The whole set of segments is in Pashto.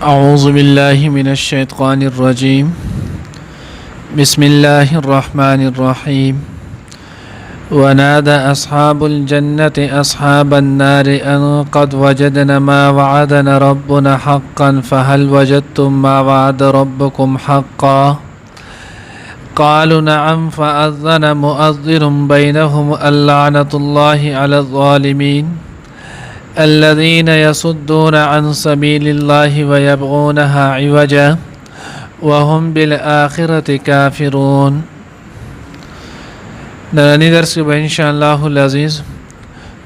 أعوذ بالله من الشيطان الرجيم بسم الله الرحمن الرحيم ونادى أصحاب الجنة أصحاب النار أن قد وجدنا ما وعدنا ربنا حقا فهل وجدتم ما وعد ربكم حقا قالوا نعم فأذن مؤذن بينهم اللعنة الله على الظالمين الذين يصدون عن سبيل الله ويبغونها عوجا وهم بالآخرة كافرون. نرانی درس به انشاءاللہ العزیز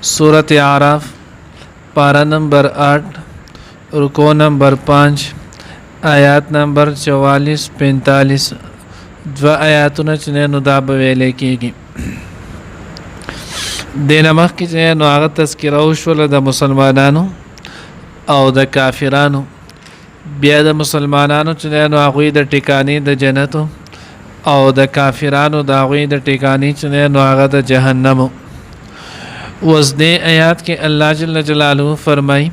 سورة اعراف پارہ نمبر 8 رکو نمبر 5 آیات نمبر 44-45 دو آیاتونه چې نو دا به ویلې کېږي. دینه مخکې چې نو هغه تذکره وشوله د مسلمانانو او د کافرانو، بیا د مسلمانانو چې نو هغوی د ټکانې د جنتو او د کافرانو د هغوی د ټکانې چې نو هغه د جهنمو. اوس دې آیات کې الله جل جلاله فرمایي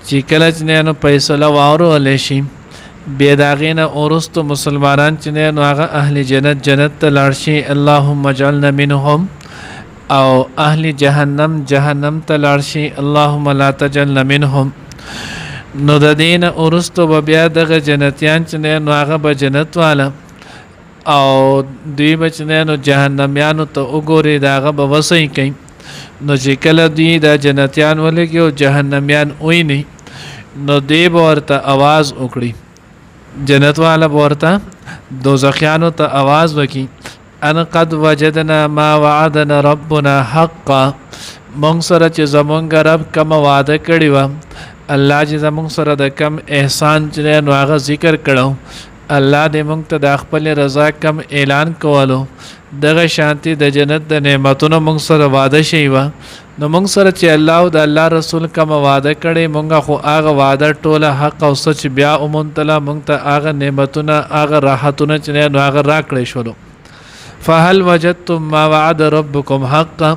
چې کله چې نو فیصله واورولی شي بیا د هغې نه وروستو مسلمانان چې نو هغه اهل جنت ته لاړ شي اللهم اجعلنا منهم، او اهل جهنم ته لاړ شي اللهم لا تجعلنا منهم. نو د دې نه وروستو به بیا دغه جنتیان چې نو هغه به جنت والا او دوی به چې نو جهنمیانو ته وګوري د هغه به وصی کوي. نو چې کله دوی د جنتیان ولګي او جهنمیان ویني نو دوی به ورته آواز وکړي، جنت والا به ورته دوزخیانو ته آواز وکړي ان قد وجدنا ما وعدنا ربنا حقا، مونږ سره چې زمونږ رب کوم وعده کړی و، الله چې زمونږ سره د کم احسان چې نو هغه ذکر کړو، الله دې مونږ ته د خپل رضا کم اعلان کولو، دغه شانتي د جنت د نعمتونو مونږ سره وعده شوی و. نو مونږ سره چې الله او د الله رسول کوم وعده کړی مونږ خو هغه وعده ټوله حق او سچ بیا ومنتله مونږ ته هغه نعمتونه هغه راحتونه چې نو هغه راکړی شولو. فهل وجدتم ما وعد ربكم حقا،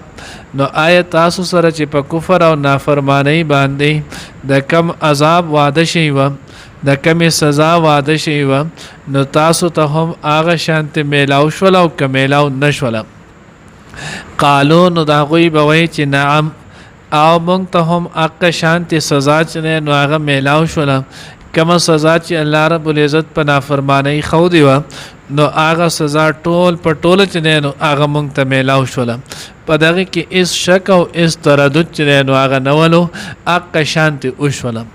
نو آیت تاسو سره چې په کفر او نافرمانی باندې د کم عذاب وعده شوی و، د کم سزا وعده شوی و، نو تاسو ته هم هغه شانت میلاو شول او که میلاو نشول. قالو نو دا غوی به وایي چې نعم، او مونږ ته هم هغه شانت سزا چې نو هغه میلاو شول، کومه سزا چې الله رب العزت په نافرمانی خو دی و، نو هغه سزا ټول په ټوله چې نو هغه مونږ ته میلاو شوله. په دغه کې هیڅ شک او هیڅ تردد چې نو هغه نه ولو، هغه شانتې وشوله.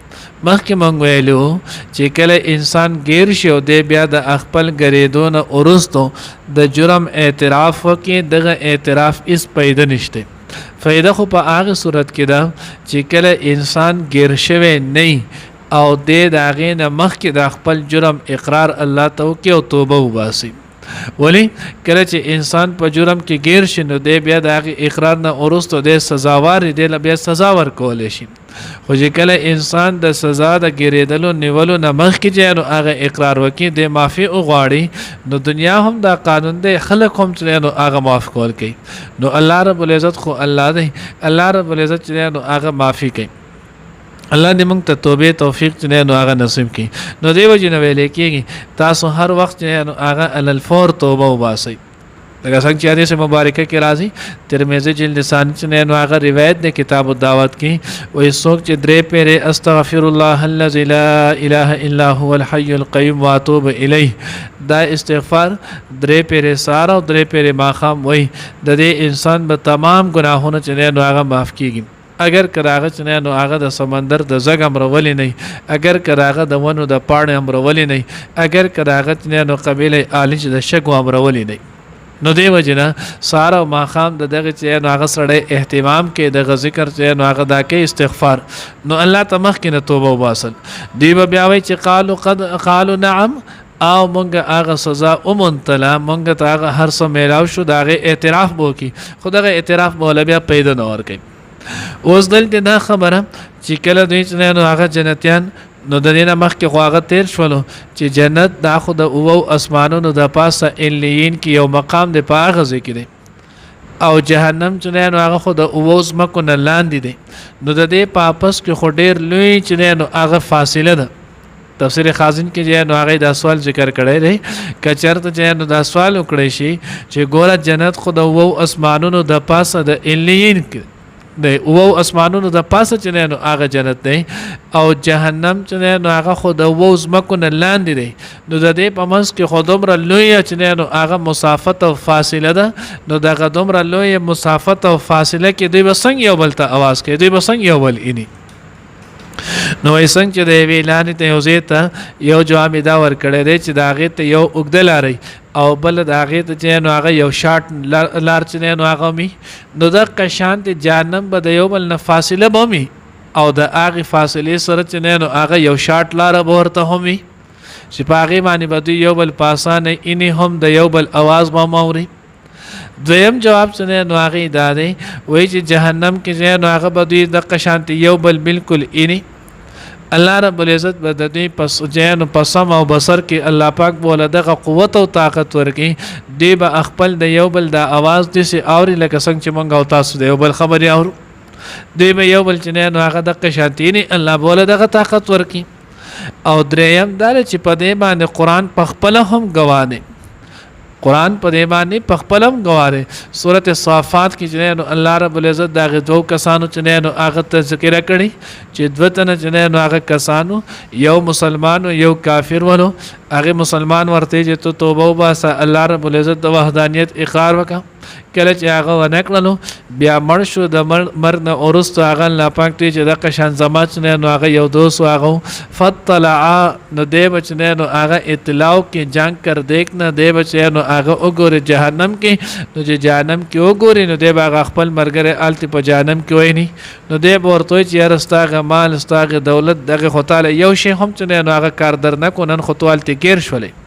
مخکې مونږ ویلو چې کله انسان ګیر شي او دی بیا د خپل ګرېدو نه وروستو د جرم اعتراف وکړي، دغه اعتراف هیڅ پیدا نشته. فایده خو په هغه صورت کې ده چې کله انسان ګیر شوی نه او د هغې نه مخکې د خپل جرم اقرار الله ته وکړي او توبه وباسي. ولی کله چې انسان په جرم کې ګیر شي نو دی بیا د هغې اقرار نه وروستو دی سزاوار دی له بیا سزا ورکولی شي. خو چې کله انسان د سزا د ګیرېدلو نیولو نه مخکې چې نو هغه اقرار وکړي دی معافي وغواړي، نو دنیا هم دا قانون دی، خلک هم چې نو هغه معاف کول کوي. نو الله رب العزت خو الله دی، الله رب العزت چې نو هغه معافي کوي. الله دې موږ ته توبې توفیق چې نو هغه نصیب کړي. نو دی وجې نه ویلې کېږي تاسو هر وخت چې نو هغه الفور توبه وباسئ. لکه څنګه چې حدیث مبارکه کې راځي ترمذی جلد ثانی چې نو هغه روایت د کتاب الدعوت کې وایي څوک چې درې پیرې استغفر الله الذي لا اله الا هو الحي القيوم واتوب الیه، دا استغفار درې پیرې سهار او درې پیرې ماښام وایي، د دې انسان به تمام ګناهونه چې نو هغه معاف کېږي. اگر کراغه چې نو هغه د سمندر د زګ امرولې نه، اگر کراغه د ونو د پاڼې امرولې نه، اگر کراغه چې نو قبیله آلج د شګو امرولې نه. نو دی وجه نه سهار او ماښام د دغه چې نو هغه سړی اهتمام کې د ذکر چې نو هغه دا کې استغفار، نو الله ته مخکې نه توبه وباسل. دوی به بیا وایي چې قالو نعم، او مونږ هغه سزا ومنتله، مونږ ته هغه هر څه میلاو شو، د هغې اعتراف به وکړي، خو دغه اعتراف به بیا پیدا نه ورکوي. اوس دلته دا خبره چې کله دوی چې نو هغه جنتیان نو د دې نه مخکې خو هغه تیر شولو چې جنت دا خو د اوو اسمانونو د پاسه علیین کې یو مقام دی، په هغه ځای کې دی، او جهنم چې نو هغه خو د اوو ځمکو نه لاندې دی. نو د دې په اپس کې خو ډېر لوی چې نو هغه فاصله ده، تفسیر خازن کې چې نو هغه دا سوال ذکر کړی دی که چېرته چې نو دا سوال وکړی شي چې ګوره جنت خو د اوو اسمانونو د پاسه د علیین کې د اوو اسمانونو د پاسه چې نو هغه جنت دی او جهنم چې نو هغه خو د اوو ځمکو نه لاندې دی نو د دې په منځ کې خو دومره لویه چې نو هغه مسافت او فاصله ده نو دغه دومره لویه مسافت او فاصله کې دوی به څنګه یو بل ته اواز کوي دوی به څنګه یو بل اینی نو څنګه چې د ویلانې ته یو ځای ته یو جواب دا ورکړی دی چې د هغې ته یو اوږده لارئ او بل د هغې ته چې نو هغه یو شاټ لار چې نو هغه وي نو دقه شان د جهنم به د یو بل نه فاصله به وي او د هغې فاصلې سره چې نو هغه یو شاټ لاره به ورته هم وي چې په هغې باندې به دوی یو بل په اسانه اینې هم د یو بل اواز به هم اوري دویم جواب چې نو هغې دا دی وایي چې جهنم کې چې نو هغه به دوی دقه شانتې یو بل بالکل اینی الله رب العزت به د دوی په سم او بصر کې الله پاک بوله دغه قوت او طاقت ورکړي دوی به خپل د یو بل د اواز داسې اوري لکه څنګه چې موږ او تاسو د یو بل خبرې اورو دوی به یو بل چې نو هغه دقه شانتې نه الله بوله دغه طاقت ورکړي او دریم دا چې په دې باندې قرآن په خپله هم ګواه دی قرآن په دې باندې په خپل هم ګواه دی سورت صافات کې چې نو الله رب العزت د هغې دوو کسانو چې نو هغه تذکره کړي چې دوه تنه چې نو هغه کسانو یو مسلمان او یو کافر ولو هغه مسلمان ورته چې تو توبه وباسه الله رب العزت د وحدانیت اقرار وکړه کله چې هغه ونه کړلو بیا مړ شو د مرګ نه وروسته هغه الله پاک ته چې دغه شان زما چې نو هغه یو دوست و هغه فطلع نو دی به چې نو هغه اطلاع کې جنګ کر دیک نه دی به چې نو هغه وګوري جهنم کې نو چې جهنم کې وګوري نو دی به هغه خپل مرګره الته په جهنم کې وای نه نو دی به ورته چې یار استاغه مال استاغه دولت دغه خو تعالی یو شی هم چې نو هغه کار در نه کو نن خو توالته کیر شولې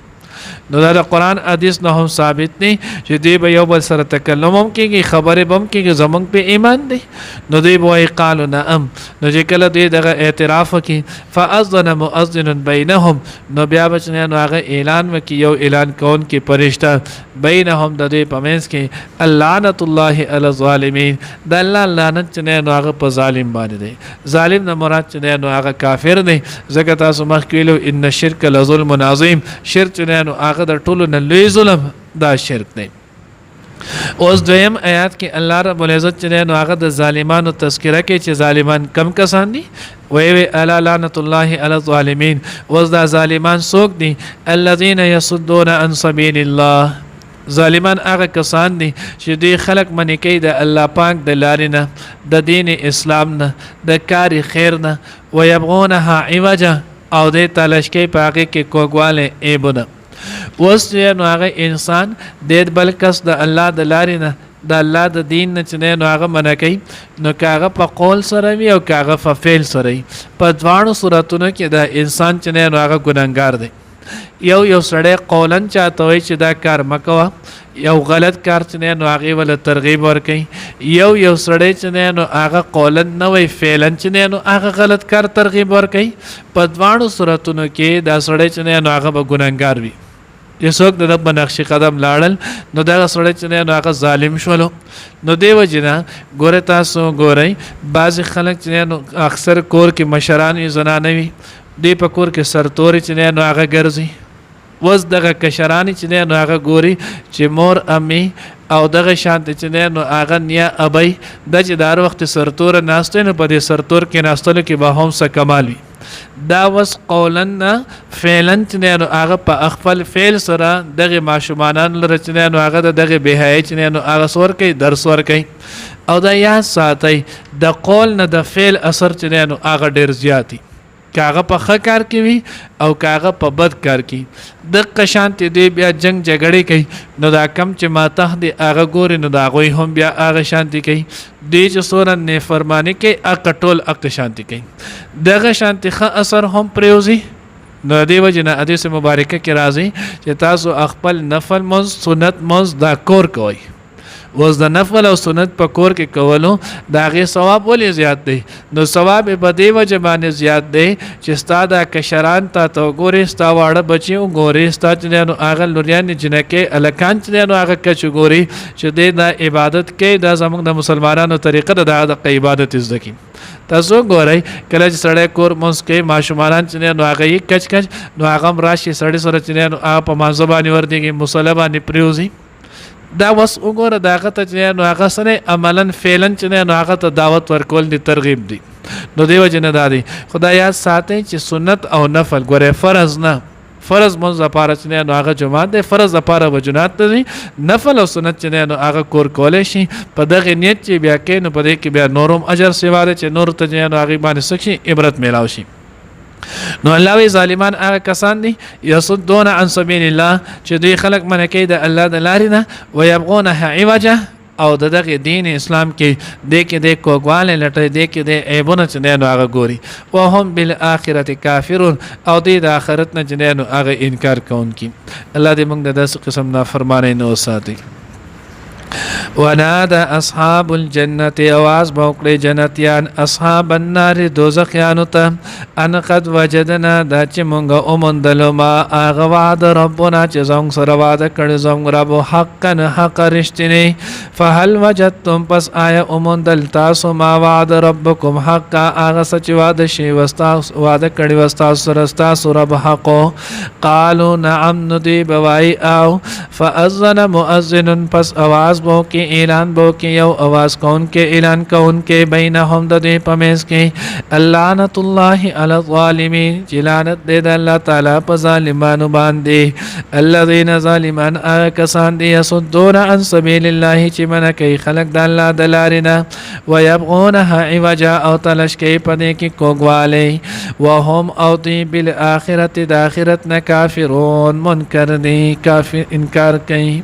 نو دا قرآن حدیث نه هم ثابت نه چې دی به یو بل سره تکلم هم کېږي خبرې به هم کېږي زمونږ په ایمان دی نو دوی به وایي قالو نعم نو چې کله دوی دغه اعتراف وکړي فاذن مؤذن بینهم نو بیا به چې نو هغه اعلان وکړي یو اعلان کوونکی فرشته بینهم د دوی په منځ کې اللعنة الله علی الظالمین د الله لعنت چې نو هغه په ظالم باندې دی ظالم نه مراد چې نو هغه کافر دی ځکه تاسو مخکې ویلو ان الشرک لظلم عظیم شرک چې نو هغه د ټولو نه لوی ظلم دا شرک دی اوس دویم آیات کې الله رب العزت چې نو هغه د ظالمانو تذکره کوي چې ظالمان کم کسان دي وی الا لعنت الله علی الظالمین اوس دا ظالمان څوک دي الذين يصدون عن سبيل الله ظالمان هغه کسان دي چې دوی خلق منې کوي د الله پاک د لارې نه د دین اسلام نه د کار خیر نه ويبغونها عوجا او د تلاش کوي په هغې کې کوږوالی عیبونه اوس نو هغه انسان د بل کس د الله د لارې نه د الله د دین نه چې نو هغه منع کوي نو که هغه په قول سره وي او که هغه په فعل سره وي په دواړو صورتونو کې د انسان چې نو هغه ګنهګار دی یو سړی قولا چاته وایي چې دا کار مه کوه یو غلط کار چې نو هغې وله ترغیب ورکوي یو سړی چې نو هغه قولا نه وایي فعلا چې نو هغه غلط کار ترغیب ورکوي په دواړو صورتونو کې دا سړی چې نو هغه به ګنهګار وي چې څوک د په نقش قدم لاړل نو دغه سړی چې نو هغه ظالم شولو نو دی وجې نه ګوره تاسو ګورئ بعضې خلک چې نو اکثر کور کې مشران وي زنانه وي دوی په کور کې سرتورې چې نو هغه ګرځي اوس دغه کشرانې چې نو هغه ګوري چې مور امي او دغه شانتې چې نو هغه نیا ابی د چې د هر وخت سرتوره ناسته نو په دې سرتور کې ناستلو کې به هم څه کمال وي دا وس قولا نه فعلا چې نو هغه په خپل فعل سره دغه ماشومانان لره چې نو هغه دغه بېحیایي چې نو هغه څه ورکوي درس ورکوي او دا یاد ساتئ د قول نه د فعل اثر چې نو هغه ډېر زیات وي که هغه په ښه کار کې وي او که هغه په بد کار کې دقه شانتې دوی بیا جنګ جګړې کوي نو دا کم چې ماتح دی هغه ګوري نو د هغوی هم بیا هغه شانتې کوي دوی چې څومره نافرماني کوي هغه ټول هغه شانتې کوي دغه شانتې ښه اثر هم پرېوځي نو د دې وجې نه حدیث مبارکه کې راځي چې تاسو خپل نفل منځ سنت منځ دا کور کوئ اوس د نفل او سنت په کور کې کولو د هغې ثواب ولې زیات دی نو ثواب یې په دې وجه باندې زیات دی چې ستا دا کشران تا ته وګورې ستا واړه بچي وګورې ستا چې نو هغه لوریانې جنکۍ هلکان چې نو هغه کچ وګوري چې دی دا عبادت کوي دا زموږ د مسلمانانو طریقه ده د عبادت زده کړي تاسو ګورئ کله چې سړی کور مونځ کوي ماشومان چې نو هغه یې کچ کچ نو هغه هم راشي سړی سره چې نو هغه په مانځه باندې وردېږي مصلی باندې پرېوځي دا وس وګوره د هغه ته چې نو هغه سره عملا فعلا چې نو هغه ته دعوت ورکول دي ترغیب دي نو دیو جن دادي خدای یاد ساتي چې سنت او نفل ګوره فرض نه فرض مونږ لپاره چې نو هغه جماعت دی فرض لپاره وجنات دي نفل او سنت چې نو هغه کور کولای شي په دغه نیت چې بیا کې نو په دې کې بیا نورم اجر سیوا دي چې نور ته نو هغه باندې سخي عبرت میلاو شي نو الله وی ظالمان هغه کسان دي یصدون عن سبیل الله چې دوی خلق منکې د الله د لارې نه ويبغونها عوجا او دغه دین اسلام کې د کې د کوګواله لټه د کې د ایبونه چې نه هغه ګوري او هم بالآخرت کافرون او د آخرت نه چې نه هغه انکار کوونکی الله دې موږ د داس قسم نه فرمانه نه ساتي ونادى اصحاب الجنه اواز بوکړي جنتیان اصحاب النار دوزخیانو ته ان قد وجدنا دا چې مونږه اومندلو ما هغه وعد ربنا چې زموږ سره وعده کړی زموږ رب حقا حق رښتینی فهل وجدتم پس آیا اومندل تاسو ما وعد ربکم حقا هغه سچ وعده شی وستا وعده کړی وستا سره تاسو رب حقو قالوا نعم ندی بوای او فاذن مؤذن پس आवाज بو کې اعلان بو کې یو आवाज کون کې اعلان کون کې بینهم د دې پمیس کې لعنت الله علی الظالمین جلانت دې د الله تعالی په ظالمانو باندې الذين ظالمان کسان دي يصدون عن سبيل الله چې من کوي خلق د الله د لارینه ويبغونها عوجا او تلش کوي په دې کې کوګواله وهم او دي بالآخرت د آخرت نه کافرون منکر دي کافر انکار کوي